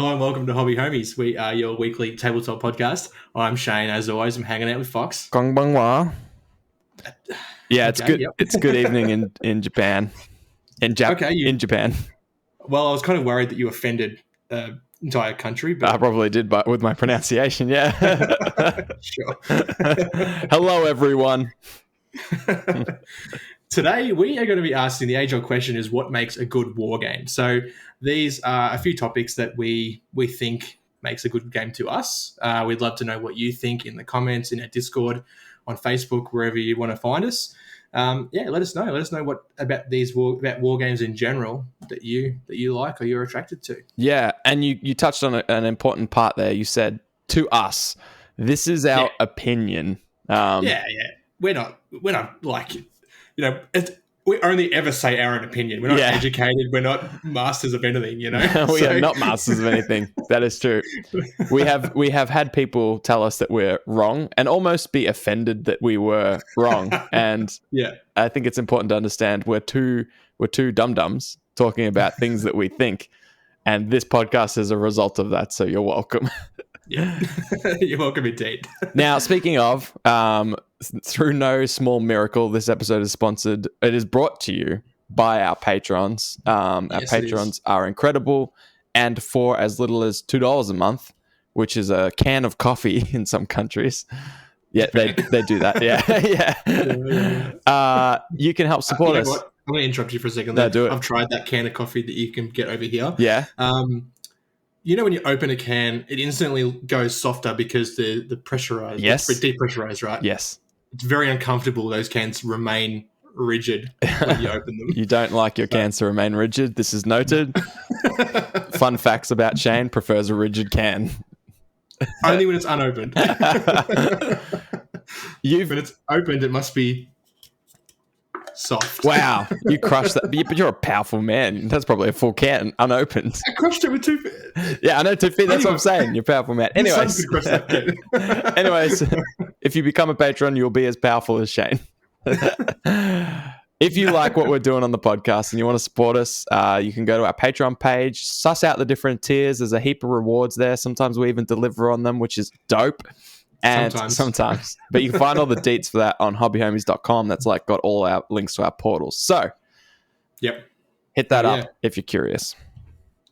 Hello and welcome to Hobby Homies. We are your weekly tabletop podcast. I'm Shane. As always, I'm hanging out with Fox. Gong bang wa. Yeah, it's Okay, good. yep. It's good evening in Japan. In Japan. Well, I was kind of worried that you offended the entire country, but I probably did, but with my pronunciation, yeah. sure. Hello, everyone. Today, we are going to be asking the age-old question: is what makes a good war game? So these are a few topics that we think makes a good game to us. We'd love to know what you think in the comments, in our Discord, on Facebook, wherever you want to find us. Let us know. Let us know what about about war games in general that you like or you're attracted to. Yeah, and you touched on an important part there. You said to us, this is our opinion. We're not like, we only ever say our own opinion. We're not educated. We're not masters of anything, We are not masters of anything. That is true. We have had people tell us that we're wrong and almost be offended that we were wrong. And I think it's important to understand we're two dum-dums talking about things that we think. And this podcast is a result of that. So you're welcome. Yeah, you're welcome indeed. Now, speaking of, through no small miracle, this episode is sponsored. It is brought to you by our patrons. Our patrons are incredible, and for as little as $2 a month, which is a can of coffee in some countries. Yeah, they do that. You can help support us. What? I'm going to interrupt you for a second. No, do it. I've tried that can of coffee that you can get over here. Yeah. When you open a can, it instantly goes softer because the pressurized. Yes. It's depressurized, right? Yes. It's very uncomfortable. Those cans remain rigid when you open them. You don't like your cans to remain rigid. This is noted. Fun facts about Shane: prefers a rigid can. Only when it's unopened. When it's opened, it must be soft. Wow, you crushed that. But you're a powerful man. That's probably a full can, unopened. I crushed it with 2 feet. Yeah, I know 2 feet. That's what I'm saying. You're a powerful man. Anyways, if you become a patron, you'll be as powerful as Shane. If you like what we're doing on the podcast and you want to support us, you can go to our Patreon page, suss out the different tiers. There's a heap of rewards there. Sometimes we even deliver on them, which is dope. And sometimes. But you can find all the deets for that on hobbyhomies.com. That's got all our links to our portals. So, hit that up if you're curious.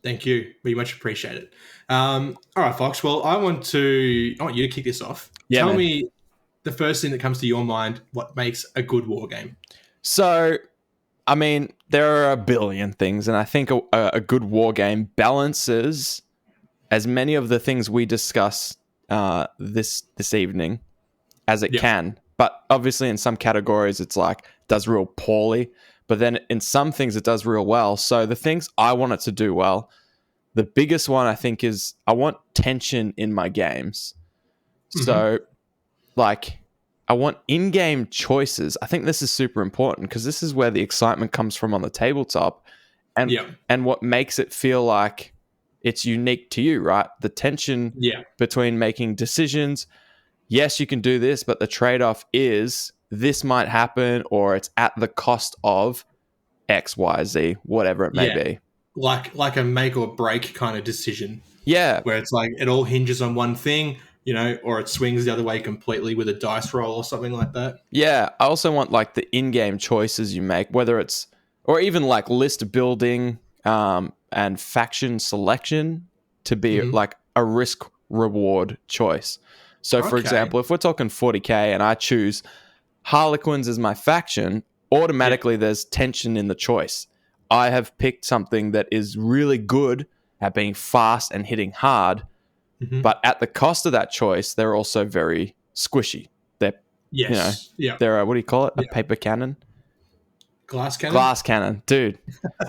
Thank you. We much appreciate it. All right, Fox. Well, I want you to kick this off. Tell me the first thing that comes to your mind. What makes a good war game? So, I mean, there are a billion things, and I think a good war game balances as many of the things we discuss this evening as it can. But obviously in some categories it's does real poorly, but then in some things it does real well. So the things I want it to do well, the biggest one I think is I want tension in my games. So I want in-game choices. I think this is super important because this is where the excitement comes from on the tabletop and what makes it feel like it's unique to you, right? The tension between making decisions. Yes, you can do this, but the trade-off is this might happen or it's at the cost of X, Y, Z, whatever it may be. Like a make or break kind of decision. Yeah. Where it's it all hinges on one thing, or it swings the other way completely with a dice roll or something like that. Yeah. I also want the in-game choices you make, whether it's, or even list building, and faction selection to be a risk reward choice. So for example, if we're talking 40k and I choose Harlequins as my faction, automatically there's tension in the choice. I have picked something that is really good at being fast and hitting hard, but at the cost of that choice, they're also very squishy. They're they're what do you call it? A paper cannon? Glass cannon? Glass cannon. Dude,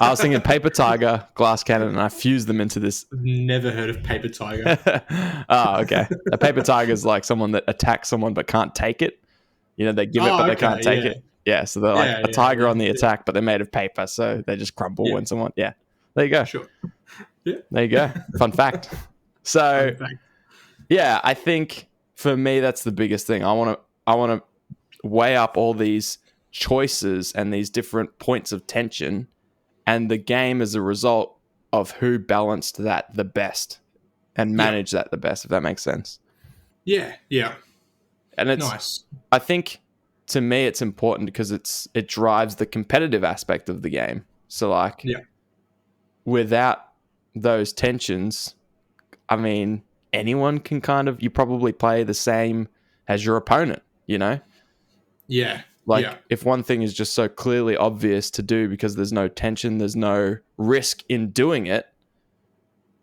I was thinking paper tiger, glass cannon, and I fused them into this. I've never heard of paper tiger. Oh, okay. A paper tiger is someone that attacks someone but can't take it. They give it but they can't take it. Yeah, so they're a tiger on the attack, but they're made of paper, so they just crumble when someone... Yeah, there you go. Sure. Yeah. There you go. Fun fact. So, I think for me, that's the biggest thing. I want to weigh up all these choices and these different points of tension, and the game as a result of who balanced that the best. and manage that the best, if that makes sense. Yeah. And it's Nice. I think to me it's important because it drives the competitive aspect of the game. So like without those tensions, I mean, anyone can you probably play the same as your opponent, you know? Yeah. Like if one thing is just so clearly obvious to do because there's no tension, there's no risk in doing it,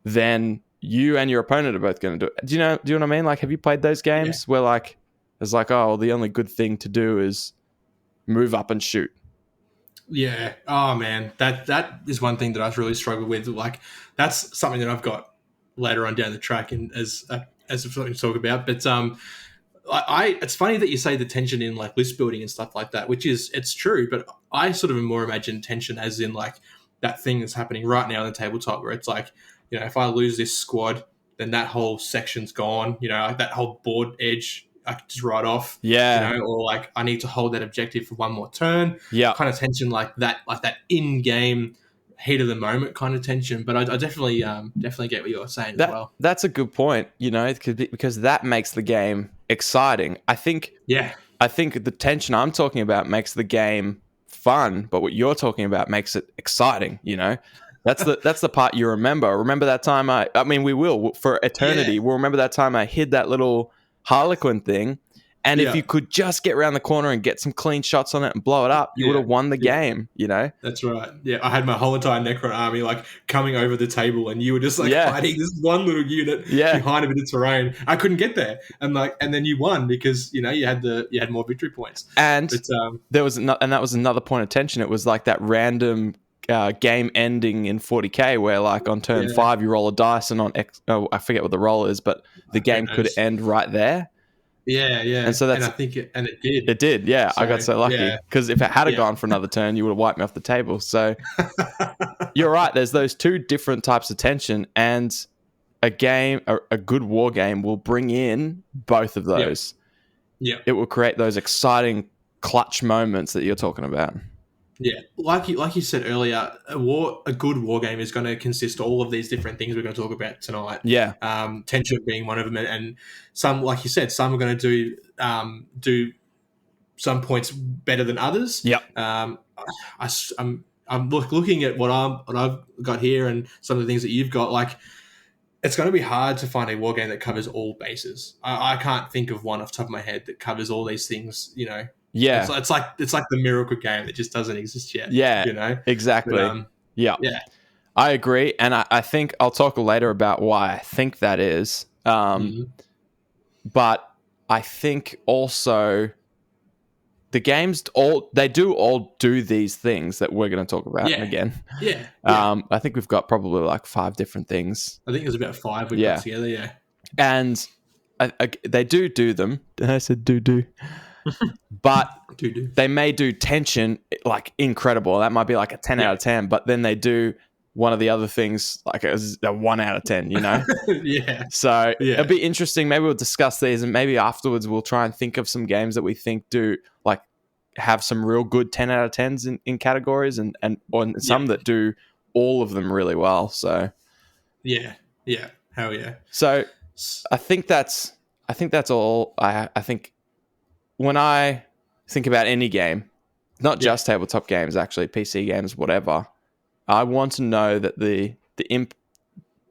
then you and your opponent are both going to do it. Do you know what I mean? Like, have you played those games where like it's like, oh, well, the only good thing to do is move up and shoot? Yeah. Oh man, that is one thing that I've really struggled with. Like, that's something that I've got later on down the track, and as something to talk about. But it's funny that you say the tension in like list building and stuff like that, which it's true. But I sort of more imagine tension as in like that thing that's happening right now on the tabletop, where it's like, you know, if I lose this squad, then that whole section's gone. You know, like that whole board edge I could just write off. Yeah. You know, or like I need to hold that objective for one more turn. Yeah. Kind of tension like that in-game heat of the moment kind of tension. But I definitely get what you're saying as well. That's a good point, you know, because that makes the game exciting. I think the tension I'm talking about makes the game fun, but what you're talking about makes it exciting, you know? That's the part you remember. Remember that time I mean, we will for eternity. We'll remember that time I hid that little Harlequin thing, and if you could just get around the corner and get some clean shots on it and blow it up, you would have won the game, you know? That's right. Yeah, I had my whole entire Necron army like coming over the table, and you were just like fighting this one little unit behind a bit of terrain. I couldn't get there, and then you won because, you know, you had more victory points. And that was another point of tension. It was like that random game ending in 40k where like on turn 5 you roll a dice, and on I forget what the roll is, but the game could end right there. And so I think it did. It did, yeah. So, I got so lucky because if it had gone for another turn, you would have wiped me off the table. So you're right. There's those two different types of tension, and a good war game will bring in both of those. Yeah, it will create those exciting clutch moments that you're talking about. Yeah, like you said earlier, a good war game is going to consist of all of these different things we're going to talk about tonight. Yeah, tension being one of them, and some, like you said, some are going to do some points better than others. Yeah, I'm looking at what I've got here and some of the things that you've got. Like, it's going to be hard to find a war game that covers all bases. I can't think of one off the top of my head that covers all these things. You know. Yeah, it's like the miracle game that just doesn't exist yet. Yeah, you know, exactly. But, yeah, I agree, and I think I'll talk later about why I think that is. But I think also the games they all do these things that we're going to talk about again. Yeah. I think we've got probably like 5 different things. I think there's about 5 we put together. Yeah, and they do them. I said do. But they may do tension like incredible. That might be like a 10 out of 10, but then they do one of the other things like a 1 out of 10, you know? So it'll be interesting. Maybe we'll discuss these, and maybe afterwards we'll try and think of some games that we think do like have some real good 10 out of 10s in categories, and some that do all of them really well. So hell yeah. So I think that's all. I think when I think about any game, not just tabletop games, actually PC games, whatever, I want to know that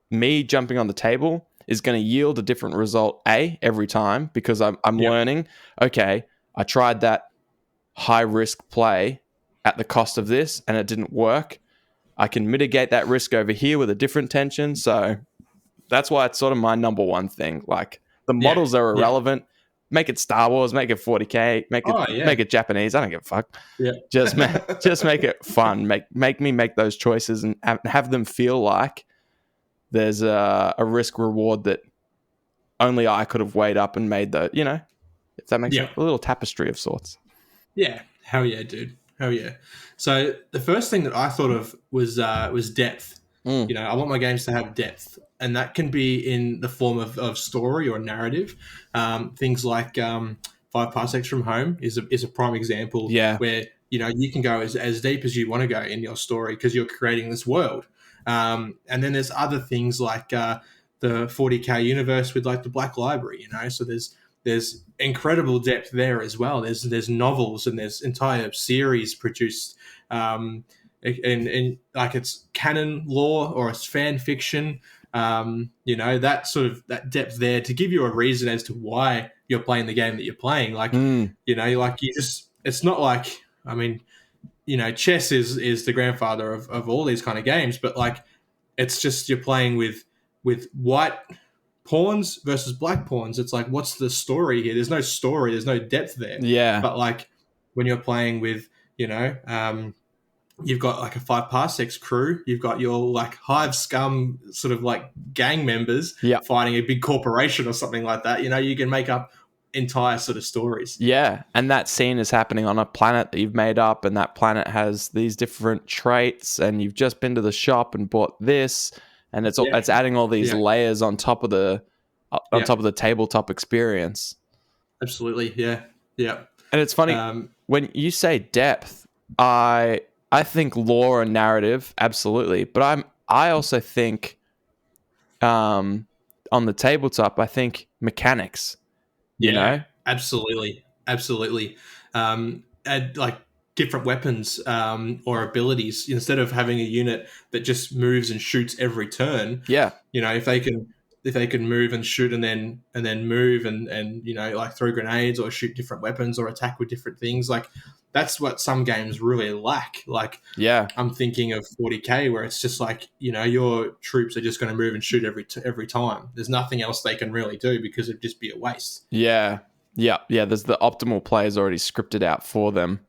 me jumping on the table is going to yield a different result every time, because I'm learning. Okay, I tried that high risk play at the cost of this, and it didn't work. I can mitigate that risk over here with a different tension. So that's why it's sort of my number one thing. Like, the models are irrelevant. Make it Star Wars, make it 40k, make it Japanese. I don't give a fuck. Yeah. Just make it fun. Make me make those choices and have them feel like there's a risk reward that only I could have weighed up and made the, you know, if that makes sense, a little tapestry of sorts. Yeah. Hell yeah, dude. Hell yeah. So the first thing that I thought of was depth. You know, I want my games to have depth, and that can be in the form of story or narrative. Things like 5 Parsecs from Home is a prime example. Where, you know, you can go as deep as you want to go in your story because you're creating this world. And then there's other things like the 40k universe with like the Black Library, so there's incredible depth there as well. There's novels and there's entire series produced, and like it's canon lore or it's fan fiction. That sort of that depth there to give you a reason as to why you're playing the game that you're playing. Like it's not like, I mean, chess is the grandfather of all these kind of games, but like it's just you're playing with white pawns versus black pawns. It's like, what's the story here? There's no story. There's no depth there. Yeah. But like when you're playing with, you've got like a 5 parsecs crew. You've got your like hive scum sort of like gang members fighting a big corporation or something like that. You can make up entire sort of stories. Yeah, and that scene is happening on a planet that you've made up, and that planet has these different traits, and you've just been to the shop and bought this, and it's adding all these layers on top of the top of the tabletop experience. Absolutely, yeah. And it's funny when you say depth, I think lore and narrative, absolutely, but I also think on the tabletop, I think mechanics. Absolutely. Add like different weapons or abilities instead of having a unit that just moves and shoots every turn. If they can move and shoot and then move and like throw grenades or shoot different weapons or attack with different things, like that's what some games really lack. Like I'm thinking of 40k where it's just like your troops are just going to move and shoot every time. There's nothing else they can really do because it'd just be a waste. There's the optimal plays already scripted out for them.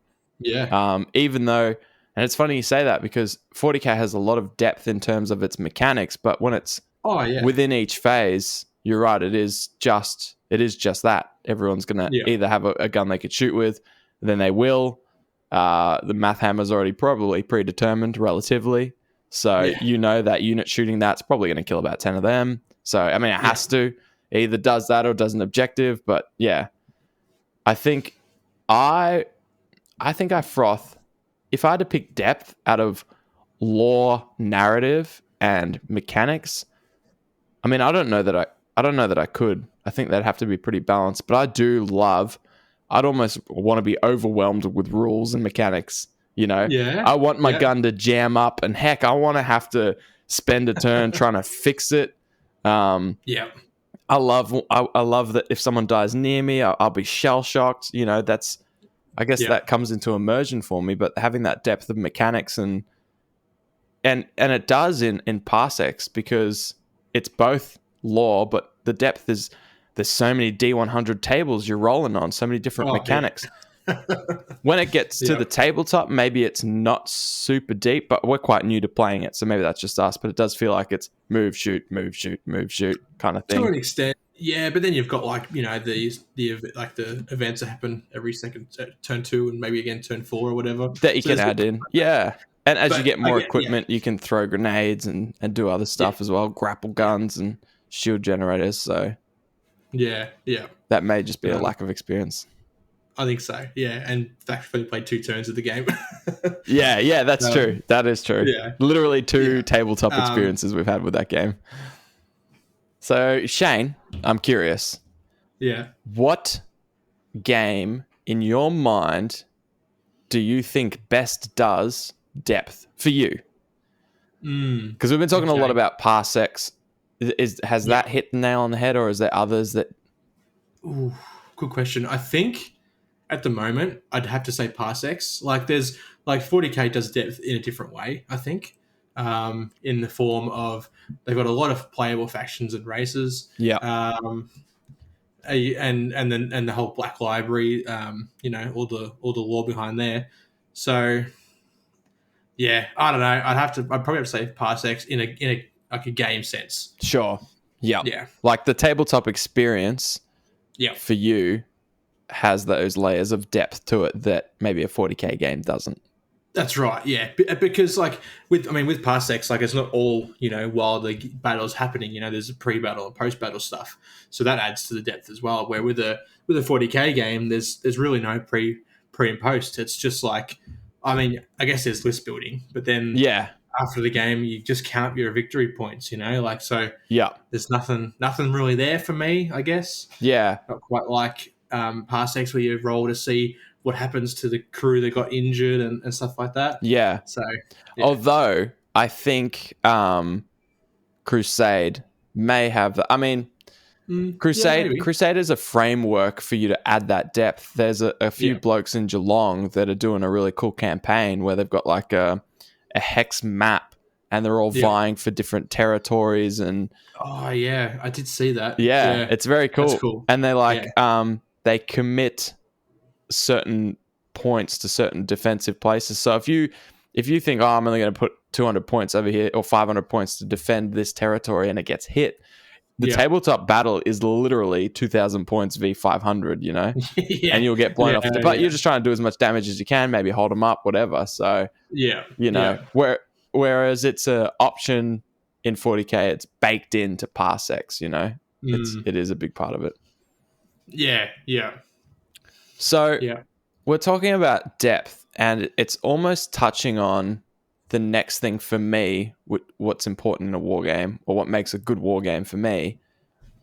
Even though, and it's funny you say that because 40k has a lot of depth in terms of its mechanics, but when it's within each phase, you're right, it is just that everyone's gonna either have a gun they could shoot with, then they will. The math hammer's already probably predetermined relatively, so that unit shooting that's probably going to kill about 10 of them. So I mean, it has to. It either does that or does an objective. But I think I froth. If I had to pick depth out of lore, narrative, and mechanics, I mean, I don't know that I could. I think that'd have to be pretty balanced. But I do love. I'd almost want to be overwhelmed with rules and mechanics. I want my gun to jam up, and heck, I want to have to spend a turn trying to fix it. I love that if someone dies near me, I'll be shell shocked. That's, I guess that comes into immersion for me. But having that depth of mechanics and it does in parsecs because it's both lore, but the depth is there's so many D100 tables you're rolling on, so many different mechanics. When it gets to the tabletop, maybe it's not super deep, but we're quite new to playing it, so maybe that's just us. But it does feel like it's move, shoot, move, shoot, move, shoot kind of thing. To an extent, yeah. But then you've got like the events that happen every second turn 2 and maybe again turn 4 or whatever that you can add in. And as you get more equipment, you can throw grenades and do other stuff as well, grapple guns and shield generators. So that may just be a lack of experience. I think so, and in fact, I've only played 2 turns of the game. That's true. That is true. Literally 2 tabletop experiences we've had with that game. So, Shane, I'm curious. What game, in your mind, do you think best does depth for you? Because we've been talking a lot about parsecs. Has that hit the nail on the head, or is there others that... Ooh, good question. I think... at the moment, I'd have to say parsecs. Like there's like 40k does depth in a different way, I think, in the form of they've got a lot of playable factions and races. And the whole Black Library, all the lore behind there. So I don't know. I'd probably have to say parsecs in a like a game sense. Sure. Yeah. Like the tabletop experience. For you. Has those layers of depth to it that maybe a 40k game doesn't. That's right, because like with parsecs, like it's not all while the battle's happening. There's a pre-battle and post-battle stuff, so that adds to the depth as well. Where with a 40k game, there's really no pre and post. It's just like, I guess there's list building, but then after the game, you just count your victory points. Like so. Yeah. There's nothing really there for me, I guess. Yeah. Not quite like Parsecs where you roll to see what happens to the crew that got injured and stuff like that. Yeah. So, yeah. Although I think Crusade may have. I mean, Crusade is a framework for you to add that depth. There's a few blokes in Geelong that are doing a really cool campaign where they've got like a hex map and they're all vying for different territories and. Oh yeah, I did see that. Yeah, it's very cool. That's cool. And they like they commit certain points to certain defensive places. So if you think, oh, I'm only going to put 200 points over here or 500 points to defend this territory and it gets hit, the tabletop battle is literally 2,000 points v 500, and you'll get blown off. But you're just trying to do as much damage as you can, maybe hold them up, whatever. So whereas it's an option in 40k, it's baked into Parsecs, it is a big part of it. Yeah. So we're talking about depth, and it's almost touching on the next thing for me, what's important in a war game, or what makes a good war game for me,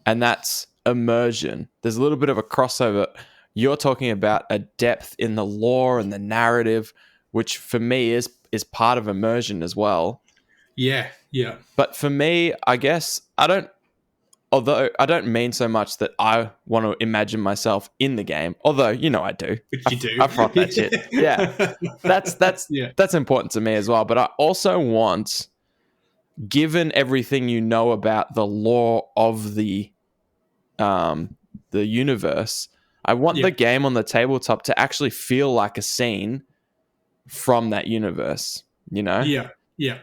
and that's immersion. There's a little bit of a crossover. You're talking about a depth in the lore and the narrative, which for me is part of immersion as well. Yeah. But for me, I guess although I don't mean so much that I want to imagine myself in the game, although I do. But you do. I front that shit. Yeah, that's important to me as well. But I also want, given everything you know about the lore of the universe, I want the game on the tabletop to actually feel like a scene from that universe. Yeah,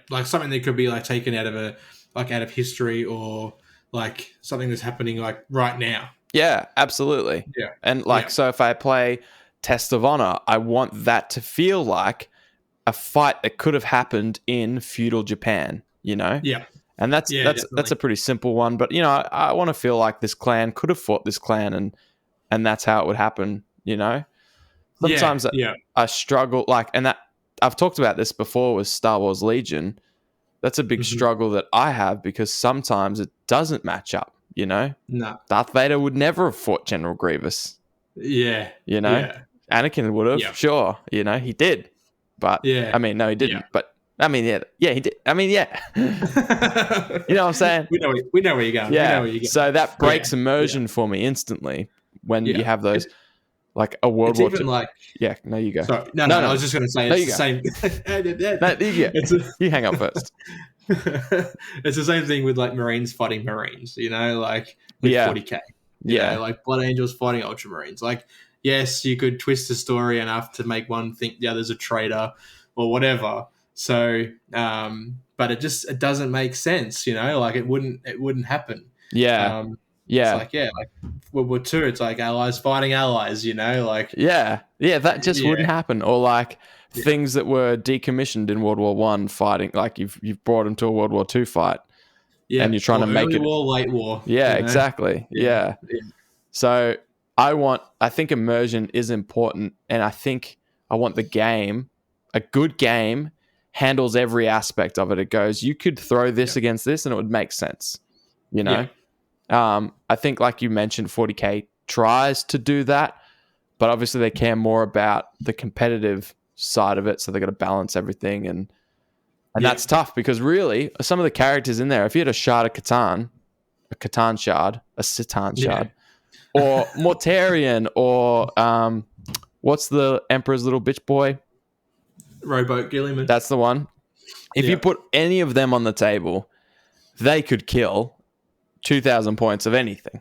like something that could be like taken out of history, or like something that's happening like right now. Yeah, absolutely. Yeah. And so if I play Test of Honor, I want that to feel like a fight that could have happened in feudal Japan, Yeah. And that's a pretty simple one, but I want to feel like this clan could have fought this clan and that's how it would happen, Sometimes I struggle and that I've talked about this before with Star Wars Legion. That's a big struggle that I have because sometimes it doesn't match up, No. Darth Vader would never have fought General Grievous. Yeah. Anakin would have, sure. He did. But, I mean, no, he didn't. Yeah. But, I mean, yeah, he did. I mean, yeah. You know what I'm saying? We know where you're going. Yeah. We know where you're going. So that breaks immersion for me instantly when you have those... Like a World War II. No, you go. Sorry. No, I was just going to say it's the same. You hang up first. It's the same thing with like Marines fighting Marines, like with 40k. Like Blood Angels fighting Ultramarines. Like, yes, you could twist the story enough to make one think the other's a traitor or whatever. So, but it doesn't make sense, like it wouldn't happen. Yeah. It's like World War II, it's like allies fighting allies, like... Yeah, that just wouldn't happen. Or like things that were decommissioned in World War One fighting, like you've brought them to a World War II fight. Yeah, and you're trying to make it... war, late war. Yeah, exactly. Yeah. So I think immersion is important, and I think I want the game, a good game, handles every aspect of it. It goes, you could throw this against this and it would make sense, Yeah. I think, like you mentioned, 40k tries to do that, but obviously they care more about the competitive side of it, so they got to balance everything, and that's tough because really some of the characters in there, if you had a Shard of Catan, a Catan Shard, a Citan Shard, or Mortarion, or what's the Emperor's little bitch boy? Rowboat Gilliman. That's the one. If you put any of them on the table, they could kill 2,000 points of anything.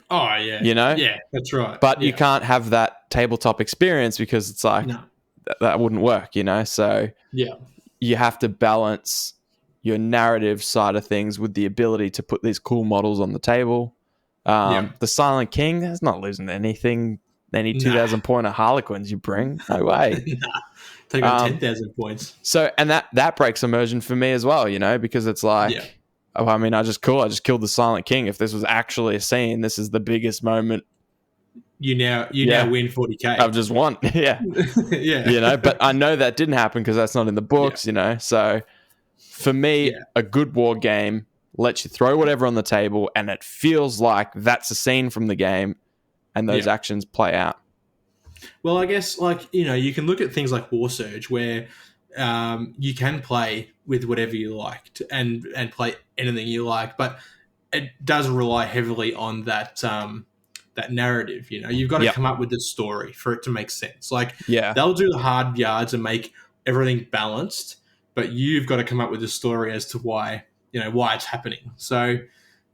Oh, yeah. Yeah, that's right. But you can't have that tabletop experience because it's like, that wouldn't work, So you have to balance your narrative side of things with the ability to put these cool models on the table. The Silent King, that's not losing anything, any 2,000 point of Harlequins you bring. No way. Take on 10,000 points. So, and that breaks immersion for me as well, because it's like... I mean, I just killed the Silent King. If this was actually a scene, this is the biggest moment. You now win 40k. I've just won. Yeah. Yeah. But I know that didn't happen because that's not in the books, So For me, Yeah. a good war game lets you throw whatever on the table, and it feels like that's a scene from the game, and those Yeah. actions play out. Well, I guess you can look at things like War Surge where you can play with whatever you like and play anything you like, but it does rely heavily on that narrative. You've got to Yep. come up with the story for it to make sense. Like Yeah. they'll do the hard yards and make everything balanced, but you've got to come up with the story as to why it's happening. So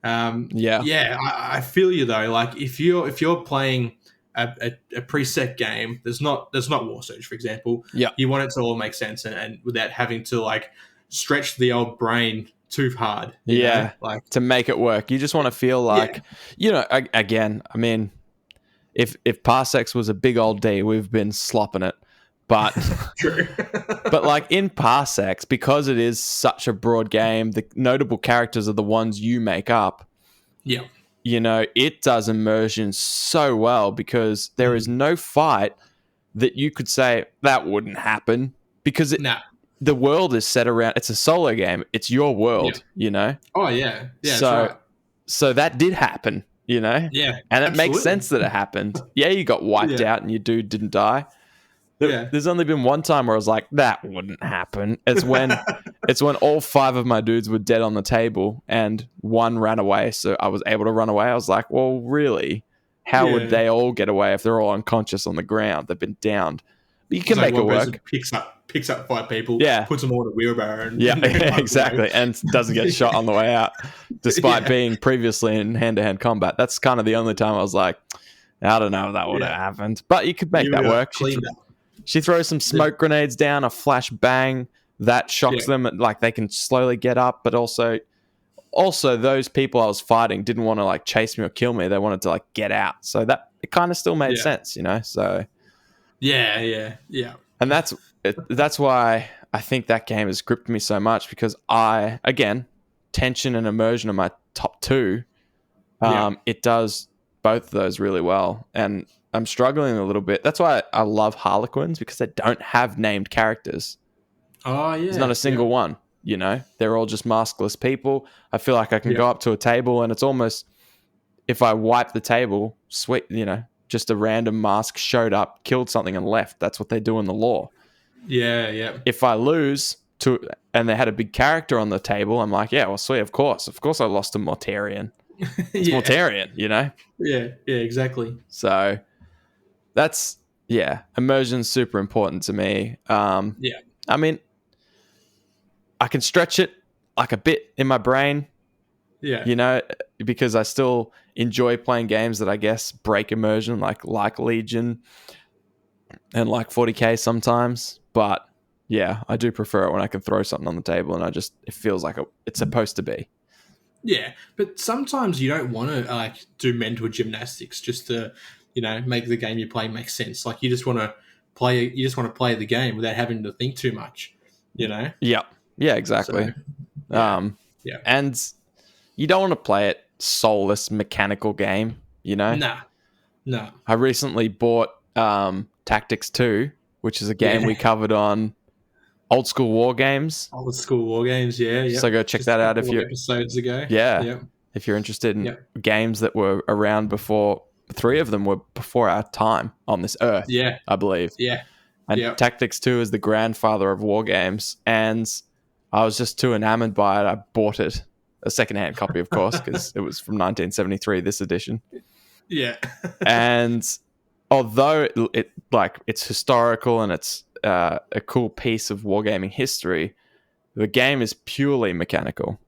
Yeah. I feel you though. Like if you're playing a preset game, there's not War Surge, for example. Yeah. You want it to all make sense and without having to like stretch the old brain too hard. You know? Like to make it work. You just want to feel like, again, I mean, if Parsecs was a big old D, we've been slopping it. But true. but like in Parsecs, because it is such a broad game, the notable characters are the ones you make up. Yeah. It does immersion so well because there is no fight that you could say that wouldn't happen because the world is set around. It's a solo game. It's your world. Oh yeah. Yeah. So, that's right. so that did happen. Yeah. and it absolutely. makes sense that it happened. Yeah, you got wiped out and your dude didn't die. There's only been one time where I was like, that wouldn't happen. It's when all 5 of my dudes were dead on the table and one ran away, so I was able to run away. I was like, well, really? How would they all get away if they're all unconscious on the ground? They've been downed. But you can make it work. Picks up 5 people, puts them all in a wheelbarrow. Exactly. And doesn't get shot on the way out, despite being previously in hand-to-hand combat. That's kind of the only time I was like, I don't know if that would have happened. But you could make that work. She throws some smoke grenades down, a flash bang that shocks them. Like they can slowly get up, but also those people I was fighting didn't want to like chase me or kill me. They wanted to like get out. So that it kind of still made sense, So yeah. And that's why I think that game has gripped me so much because tension and immersion are my top 2. It does both of those really well, and I'm struggling a little bit. That's why I love Harlequins because they don't have named characters. Oh, yeah. There's not a single one, They're all just maskless people. I feel like I can go up to a table and it's almost, if I wipe the table, sweet, just a random mask showed up, killed something and left. That's what they do in the lore. Yeah. If I lose and they had a big character on the table, I'm like, yeah, well, sweet, of course I lost to Mortarion. It's Mortarion, Yeah, exactly. So that's immersion's super important to me. I mean, I can stretch it like a bit in my brain, because I still enjoy playing games that I guess break immersion, like Legion and like 40k sometimes. But yeah, I do prefer it when I can throw something on the table and it feels like it's supposed to be. Yeah, but sometimes you don't want to like do mental gymnastics just to, make the game you're playing make sense. Like you just want to play the game without having to think too much, Yeah, exactly. So, and you don't want to play it soulless mechanical game, No. I recently bought Tactics 2, which is a game we covered on Old School War Games. Old School War Games, yeah. So go check that out if you're episodes ago. Yeah. If you're interested in games that were around before, 3 of them were before our time on this earth. Yeah. I believe. Yeah. And Tactics 2 is the grandfather of war games, and I was just too enamored by it. I bought it, a secondhand copy, of course, because it was from 1973, this edition. Yeah. And although it's historical and it's a cool piece of wargaming history, the game is purely mechanical.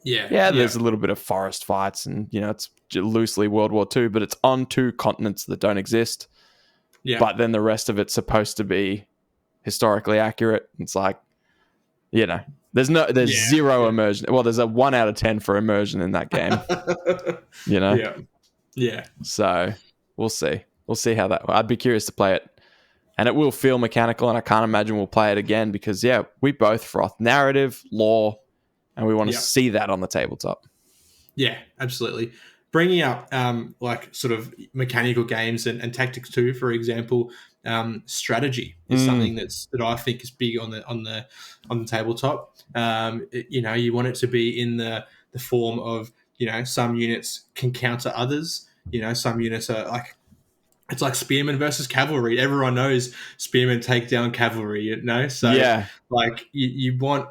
Yeah. There's a little bit of forest fights and, it's loosely World War II, but it's on 2 continents that don't exist. Yeah. But then the rest of it's supposed to be historically accurate. It's like, there's zero immersion. Well, there's a 1 out of 10 for immersion in that game. Yeah. So we'll see. We'll see how that. I'd be curious to play it. And it will feel mechanical, and I can't imagine we'll play it again because, we both froth narrative, lore, and we want to see that on the tabletop. Yeah, absolutely. Bringing up like sort of mechanical games and Tactics 2, for example, strategy is something that I think is big on the tabletop. You want it to be in the form of, some units can counter others. Some units are like, it's like spearmen versus cavalry. Everyone knows spearmen take down cavalry, So Yeah. like you want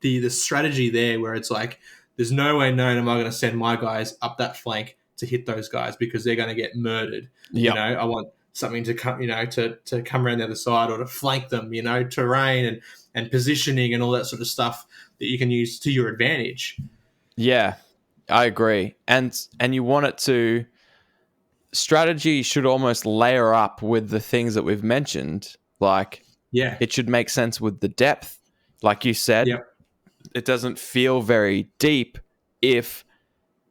the strategy there where it's like, there's no way known am I going to send my guys up that flank to hit those guys because they're going to get murdered. Yep. I want something to come, to come around the other side or to flank them, terrain and positioning and all that sort of stuff that you can use to your advantage. Yeah, I agree. And you want it to, strategy should almost layer up with the things that we've mentioned. Like, it should make sense with the depth. Like you said, it doesn't feel very deep if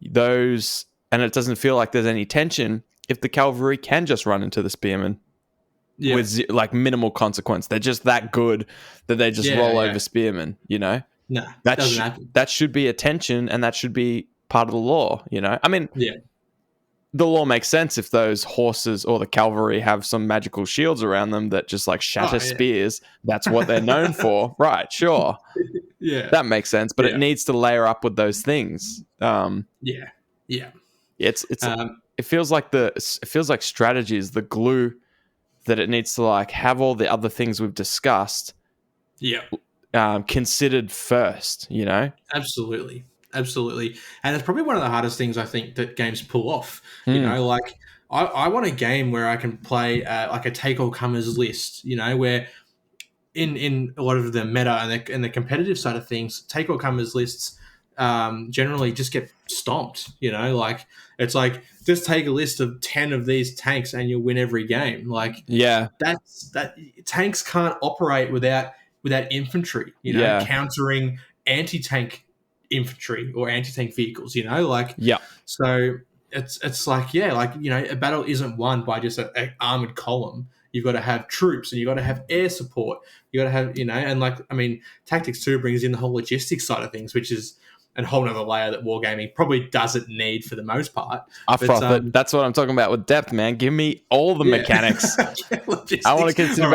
those, and it doesn't feel like there's any tension if the cavalry can just run into the spearmen with like minimal consequence. They're just that good that they just roll over spearmen, No, that doesn't happen. That should be a tension, and that should be part of the law, I mean, the law makes sense if those horses or the cavalry have some magical shields around them that just like shatter spears. That's what they're known for. Right, sure. Yeah. That makes sense, but it needs to layer up with those things. It feels like strategy is the glue that it needs to like have all the other things we've discussed considered first, Absolutely. And it's probably one of the hardest things I think that games pull off. Like I want a game where I can play like a take all comers list, where in a lot of the meta and the competitive side of things, take all comers lists generally just get stomped. Like it's like, just take a list of 10 of these tanks and you'll win every game. Like that tanks can't operate without infantry. Countering anti-tank infantry or anti-tank vehicles. So it's like a battle isn't won by just an armored column. You've got to have troops and you've got to have air support. You got to have, and like, I mean, Tactics 2 brings in the whole logistics side of things, which is a whole nother layer that wargaming probably doesn't need for the most part. That's what I'm talking about with depth, man. Give me all the mechanics. I want to consider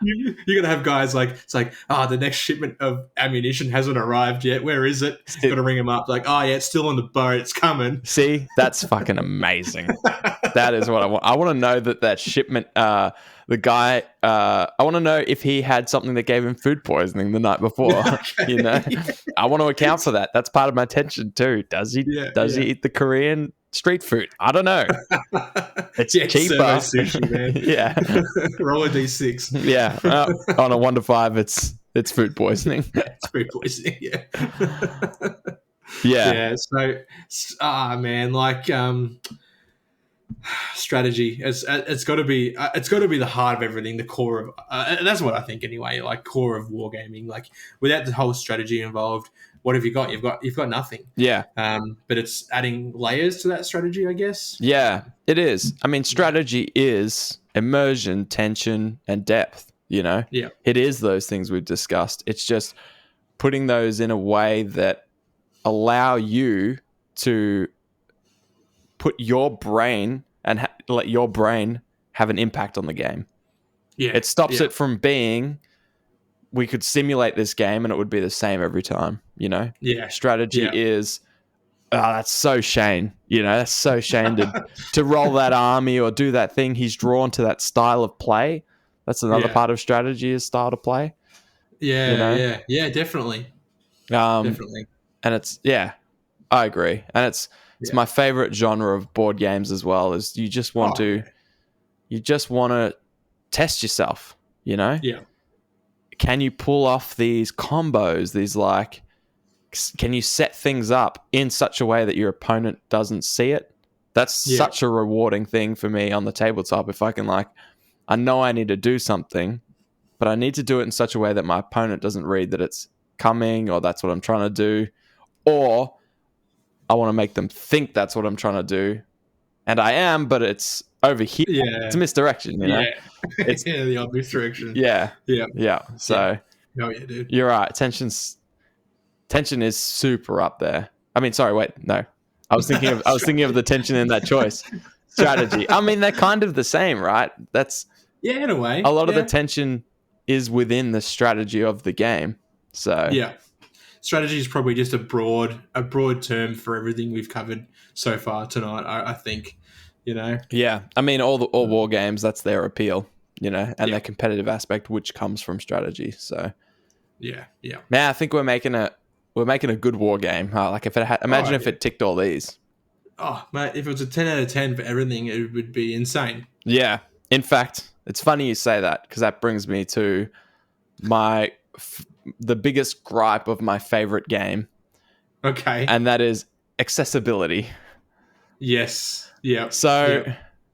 You're going to have guys like, it's like, the next shipment of ammunition hasn't arrived yet. Where is it? Got to ring them up. Like, it's still on the boat. It's coming. See, that's fucking amazing. That is what I want. I want to know that shipment, the guy, I want to know if he had something that gave him food poisoning the night before. I want to account for that. That's part of my tension too. Does he eat the Korean street food? I don't know. It's cheaper. Sushi, man. Roll a D6. Yeah. On a 1 to 5, it's food poisoning. It's food poisoning. Yeah. So, man, like, strategy. It's got to be the heart of everything, the core of. That's what I think anyway. Like core of wargaming. Like without the whole strategy involved, what have you got? You've got nothing. Yeah. But it's adding layers to that strategy, I guess. Yeah, it is. I mean, strategy is immersion, tension, and depth. Yeah. It is those things we've discussed. It's just putting those in a way that allow you to put your brain and let your brain have an impact on the game. Yeah, it stops it from being, we could simulate this game and it would be the same every time, Yeah. Strategy is, that's so Shane. That's so Shane to roll that army or do that thing. He's drawn to that style of play. That's another part of strategy is style to play. Yeah, definitely. Definitely. And it's, I agree. And it's my favorite genre of board games as well, is you just want to test yourself, Yeah. Can you pull off these combos, can you set things up in such a way that your opponent doesn't see it? That's such a rewarding thing for me on the tabletop. If I can I know I need to do something, but I need to do it in such a way that my opponent doesn't read that it's coming or that's what I'm trying to do, or I want to make them think that's what I'm trying to do, and I am, but it's over here. Yeah. It's misdirection, It's the obvious direction. Yeah. So, dude. You're right. Tension is super up there. I mean, sorry, wait, no. I was thinking of the tension in that choice. strategy. I mean, they're kind of the same, right? That's Yeah, in a way. a lot of the tension is within the strategy of the game. So yeah, strategy is probably just a broad term for everything we've covered so far tonight. I think, yeah, I mean, all war games, that's their appeal, and their competitive aspect, which comes from strategy. So yeah. man, I think we're making a good war game. Huh? Like if it imagine if it ticked all these. Oh, mate, if it was a 10 out of 10 for everything, it would be insane. Yeah. In fact, it's funny you say that because that brings me to the biggest gripe of my favorite game. Okay. And that is accessibility. Yes. Yeah. So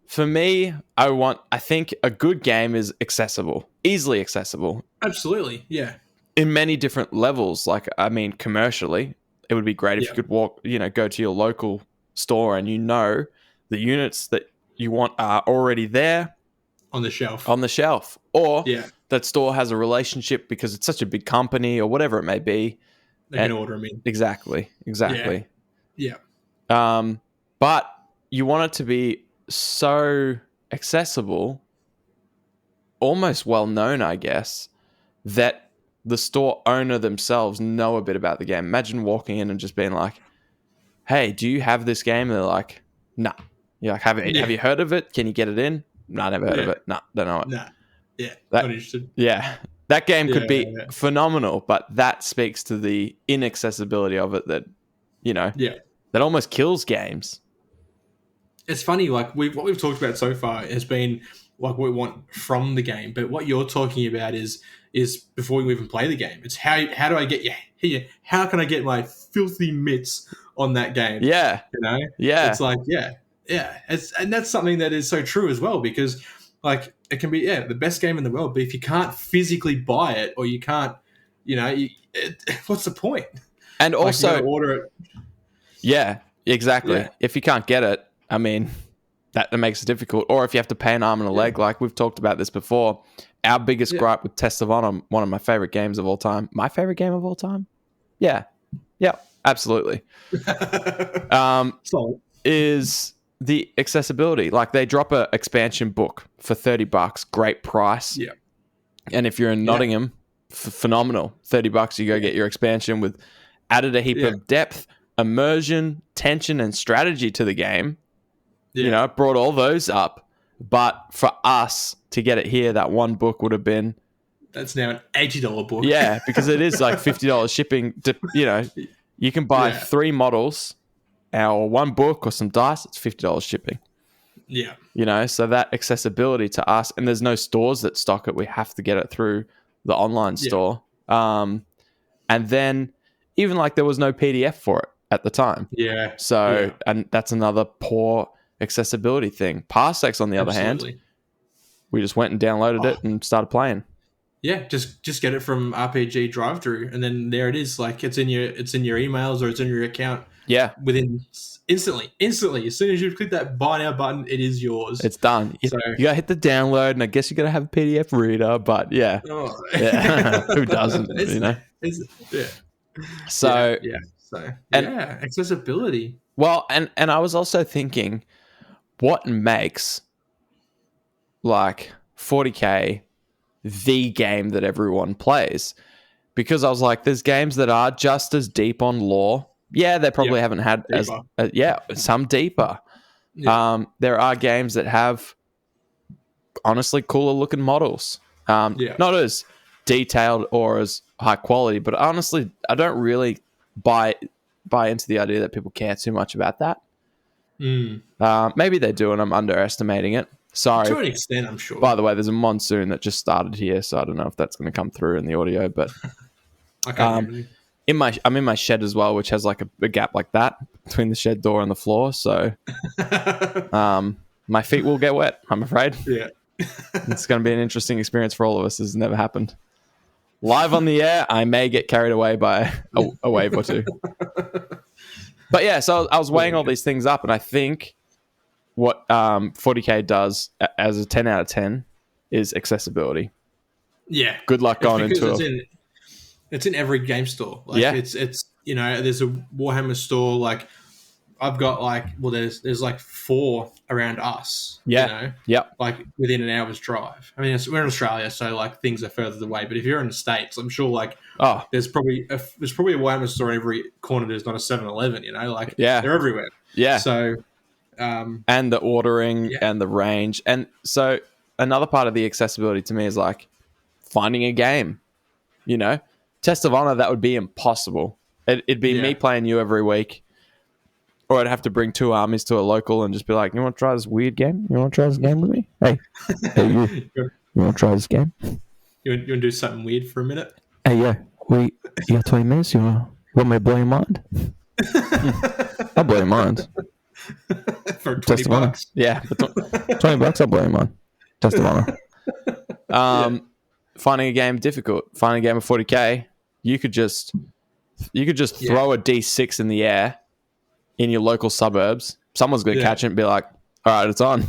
for me, I think a good game is accessible, easily accessible. Absolutely. Yeah. In many different levels. Like, I mean, commercially, it would be great if you could go to your local store and the units that you want are already there on the shelf, or that store has a relationship because it's such a big company or whatever it may be. They can order them in. Exactly. Yeah. But you want it to be so accessible, almost well known, I guess, that the store owner themselves know a bit about the game. Imagine walking in and just being like, hey, do you have this game? And they're like, nah. You're like, have you heard of it? Can you get it in? No, I never heard of it. No, don't know it. Nah. Yeah, not interested. Yeah. That game could be phenomenal, but that speaks to the inaccessibility of it that, that almost kills games. It's funny, like what we've talked about so far has been like what we want from the game, but what you're talking about is before you even play the game. It's how do I get here? How can I get my filthy mitts on that game? Yeah. Yeah. It's like, and that's something that is so true as well, because like it can be the best game in the world, but if you can't physically buy it or you can't, what's the point? And also order it. Yeah, exactly. Yeah. If you can't get it, I mean, that makes it difficult. Or if you have to pay an arm and a leg, like we've talked about this before. Our biggest gripe with Test of Honor, one of my favorite games of all time. My favorite game of all time? Yeah, absolutely. Is the accessibility. Like they drop a expansion book for $30, great price. Yeah. And if you're in Nottingham, phenomenal. $30, you go get your expansion with added a heap of depth, immersion, tension, and strategy to the game. Yeah. Brought all those up. But for us to get it here, that one book would have been... That's now an $80 book. Yeah, because it is like $50 shipping. You can buy 3 models or one book or some dice, it's $50 shipping. Yeah. So that accessibility to us, and there's no stores that stock it. We have to get it through the online store. And then even like there was no PDF for it at the time. Yeah. So, and that's another poor accessibility thing. Parsecs, on the other hand, we just went and downloaded it and started playing. Yeah, just get it from RPG drive-through, and then there it is. Like it's in your emails or it's in your account. Yeah, within instantly. As soon as you click that buy now button, it is yours. It's done. You gotta hit the download, and I guess you gotta have a PDF reader. But who doesn't? So accessibility. Well, and I was also thinking, what makes like 40K the game that everyone plays? Because I was like, there's games that are just as deep on lore. Yeah, they probably haven't had some deeper. Yeah. There are games that have honestly cooler looking models. Not as detailed or as high quality, but honestly, I don't really buy into the idea that people care too much about that. Maybe they do, and I'm underestimating it. Sorry. To an extent, I'm sure. By the way, there's a monsoon that just started here, so I don't know if that's going to come through in the audio, but I can't hear you. I'm in my shed as well, which has like a gap like that between the shed door and the floor, so my feet will get wet, I'm afraid. Yeah. It's going to be an interesting experience for all of us. This has never happened. Live on the air, I may get carried away by a wave or two. But yeah, so I was weighing all these things up, and I think what 40K does as a 10 out of 10 is accessibility. Yeah. Good luck going into it. It's in every game store. Like it's there's a Warhammer store, like I've got like, well, there's like 4 around us. Yeah. You know, Yep. like within an hour's drive. I mean, we're in Australia, so like things are further away. But if you're in the States, I'm sure like Oh, there's probably a Wayman store in every corner. There's not a 7-Eleven. You know, like yeah. they're everywhere. Yeah. So, and the ordering and the range. And so another part of the accessibility to me is like finding a game, you know, Test of Honor, that would be impossible. It'd be me playing you every week, or I'd have to bring 2 armies to a local and just be like, you want to try this weird game? You want to try this game with me? Hey, you want to try this game? You want to do something weird for a minute? Hey, yeah. You got 20 minutes? You want me to blow your mind? I'll blow your mind. For $20. Yeah, for $20, I'll blow your mind. Test of Honor. Finding a game difficult. Finding a game of 40k, you could just throw a D6 in the air in your local suburbs. Someone's going to catch it and be like, all right, it's on.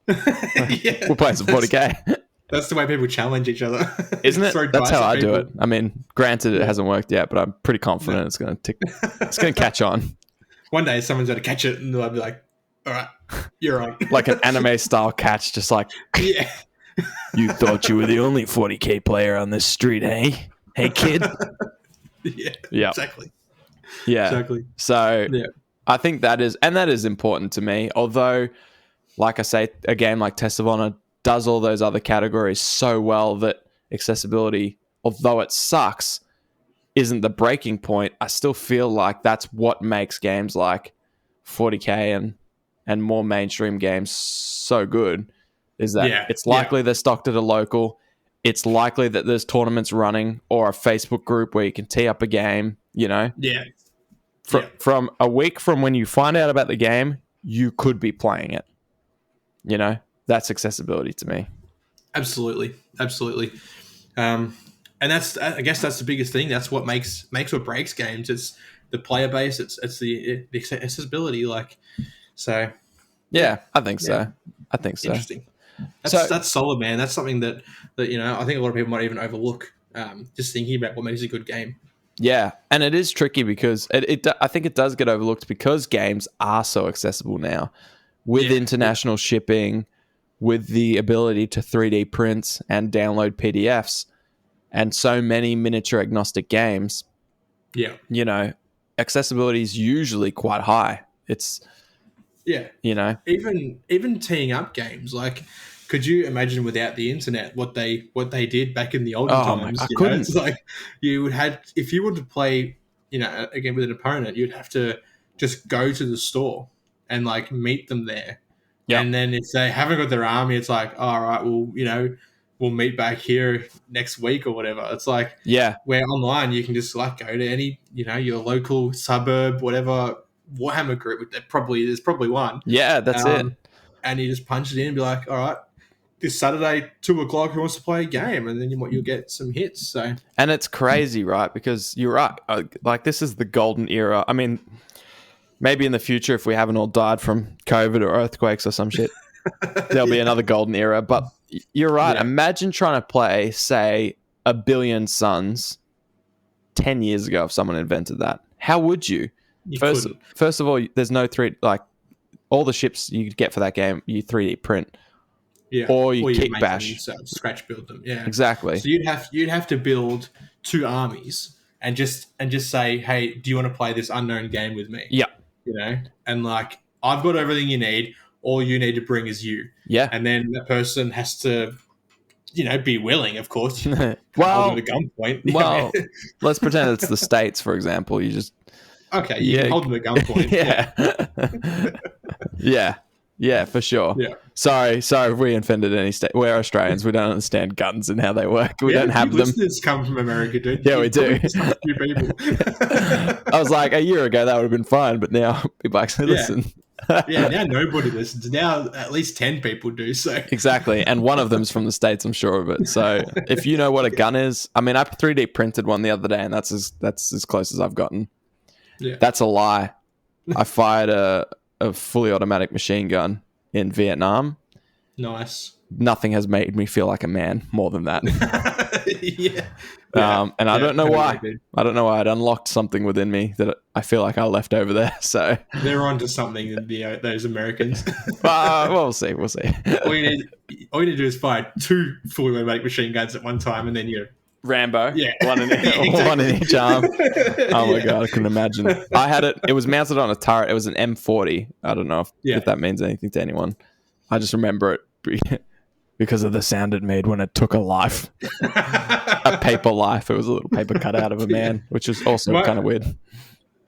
We're playing some 40k. That's the way people challenge each other. Isn't it? That's how I do it. I mean, granted, it hasn't worked yet, but I'm pretty confident it's going to catch on. One day someone's going to catch it and they'll be like, all right, you're on. Like an anime style catch, just like, yeah. You thought you were the only 40k player on this street, hey? Hey, kid? Yeah, exactly. Yeah. Exactly. So I think that is important to me. Although, like I say, a game like Test of Honor does all those other categories so well that accessibility, although it sucks, isn't the breaking point. I still feel like that's what makes games like 40k and more mainstream games so good. Is that it's likely they're stocked at a local. It's likely that there's tournaments running or a Facebook group where you can tee up a game, you know? Yeah. From a week from when you find out about the game, you could be playing it. You know? That's accessibility to me. Absolutely. Absolutely. And I guess that's the biggest thing. That's what makes or breaks games. It's the player base. It's the accessibility. Like, so. Yeah, I think so. I think so. Interesting. That's solid, man. That's something that you know, I think a lot of people might even overlook. Just thinking about what makes a good game. Yeah, and it is tricky because I think it does get overlooked because games are so accessible now, with international shipping, with the ability to 3D print and download PDFs, and so many miniature agnostic games. Yeah, you know, accessibility is usually quite high. It's you know, even teeing up games like. Could you imagine without the internet what they did back in the olden times? I couldn't. It's like you would have, if you wanted to play, you know, again with an opponent, you'd have to just go to the store and like meet them there. Yeah. And then if they haven't got their army, it's like, all right, well, you know, we'll meet back here next week or whatever. It's like, where online you can just like go to any, you know, your local suburb, whatever Warhammer group. There's probably one. Yeah, that's it. And you just punch it in and be like, all right. This Saturday, 2:00, who wants to play a game? And then you'll get some hits. So, and it's crazy, right? Because you're right. Like, this is the golden era. I mean, maybe in the future, if we haven't all died from COVID or earthquakes or some shit, there'll be another golden era. But you're right. Yeah. Imagine trying to play, say, A Billion Suns 10 years ago if someone invented that. How would you? First of all, there's no all the ships you get for that game, you 3D print. Yeah, or you kick bash, scratch build them. Yeah, exactly. So you'd have to build 2 armies and just say, hey, do you want to play this unknown game with me? Yeah, you know, and like I've got everything you need. All you need to bring is you. Yeah, and then that person has to, you know, be willing, of course. Well, hold them at gunpoint. Well, let's pretend it's the States, for example. You just you can hold them at gunpoint. Yeah, for sure. Yeah. Sorry if we offended any state. We're Australians. We don't understand guns and how they work. We don't have them. Listeners come from America, dude. Yeah, we do. Few people. I was like, a year ago that would have been fine, but now people actually listen. Now nobody listens. Now at least 10 people do. So exactly, and one of them's from the States. I'm sure of it. So if you know what a gun is, I mean, I 3D printed one the other day, and that's as close as I've gotten. Yeah, that's a lie. I fired a fully automatic machine gun in Vietnam. Nice. nothing has made me feel like a man more than that. Yeah. And I don't know why. I don't know why. It unlocked something within me that I feel like I left over there. So they're onto something. Those Americans. We'll see. all you need to do is fire 2 fully automatic machine guns at one time, and then Rambo. Yeah. One in each arm. Oh my God, I couldn't imagine. I had it. It was mounted on a turret. It was an M40. I don't know if that means anything to anyone. I just remember it because of the sound it made when it took a life. A paper life. It was a little paper cut out of a man, which was also kind of weird.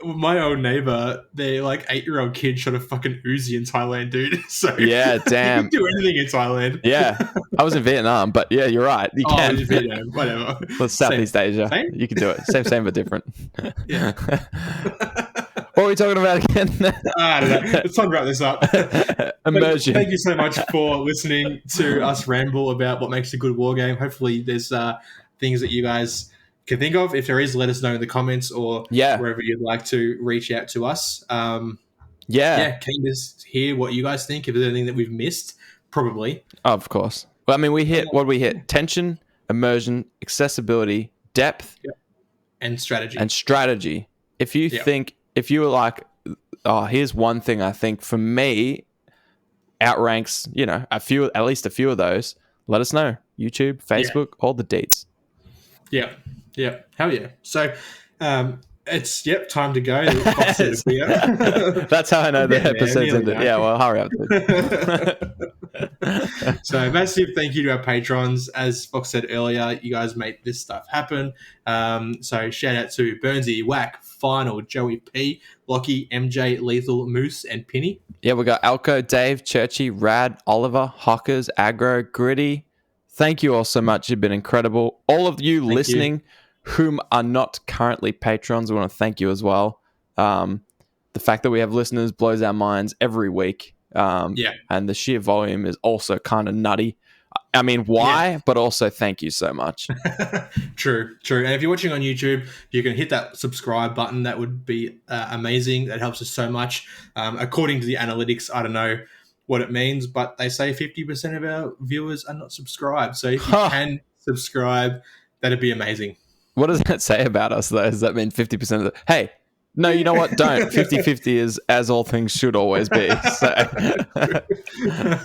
My old neighbor, their 8-year-old kid shot a fucking Uzi in Thailand, dude. So yeah, damn. You can do anything in Thailand. Yeah, I was in Vietnam, but yeah, you're right. You can. In Vietnam, whatever. Well, Southeast Asia. Same? You can do it. Same, but different. Yeah. What are we talking about again? I don't know. It's time to wrap this up. Immersion. Thank you so much for listening to us ramble about what makes a good war game. Hopefully, there's things that you guys can think of. If there is, let us know in the comments or wherever you'd like to reach out to us. Keen to hear what you guys think. If there's anything that we've missed, probably. Of course. Well, I mean, we hit tension, immersion, accessibility, depth, and strategy. If you think, if you were like, oh, here's one thing I think for me outranks, at least a few of those, let us know. YouTube, Facebook, all the deets. Yeah. Yeah. Hell yeah. So, it's time to go. That's how I know the episode's ended. Yeah, well, hurry up. So, massive thank you to our patrons. As Fox said earlier, you guys make this stuff happen. So, shout out to Burnsy, Whack, Final, Joey P, Lockie, MJ, Lethal, Moose, and Penny. Yeah, we got Alco, Dave, Churchy, Rad, Oliver, Hockers, Aggro, Gritty. Thank you all so much. You've been incredible. All of you listening whom are not currently patrons, we want to thank you as well. The fact that we have listeners blows our minds every week. And the sheer volume is also kind of nutty. I mean, why? Yeah. But also, thank you so much. True. And if you're watching on YouTube, you can hit that subscribe button. That would be amazing. That helps us so much. According to the analytics, I don't know what it means, but they say 50% of our viewers are not subscribed. So if you can subscribe, that'd be amazing. What does that say about us, though? Does that mean 50% of the... Hey, no, you know what? Don't. 50-50 is as all things should always be. So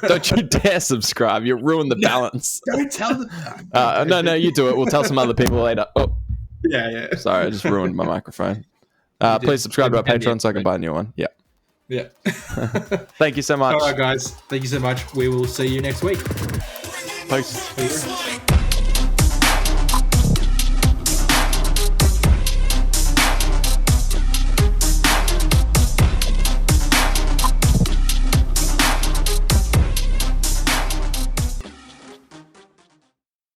don't you dare subscribe. You'll ruin the balance. Don't tell them. No, you do it. We'll tell some other people later. Oh, yeah. Sorry, I just ruined my microphone. Please subscribe to our Patreon so I can buy a new one. Yeah. Thank you so much. All right, guys. Thank you so much. We will see you next week. Peace.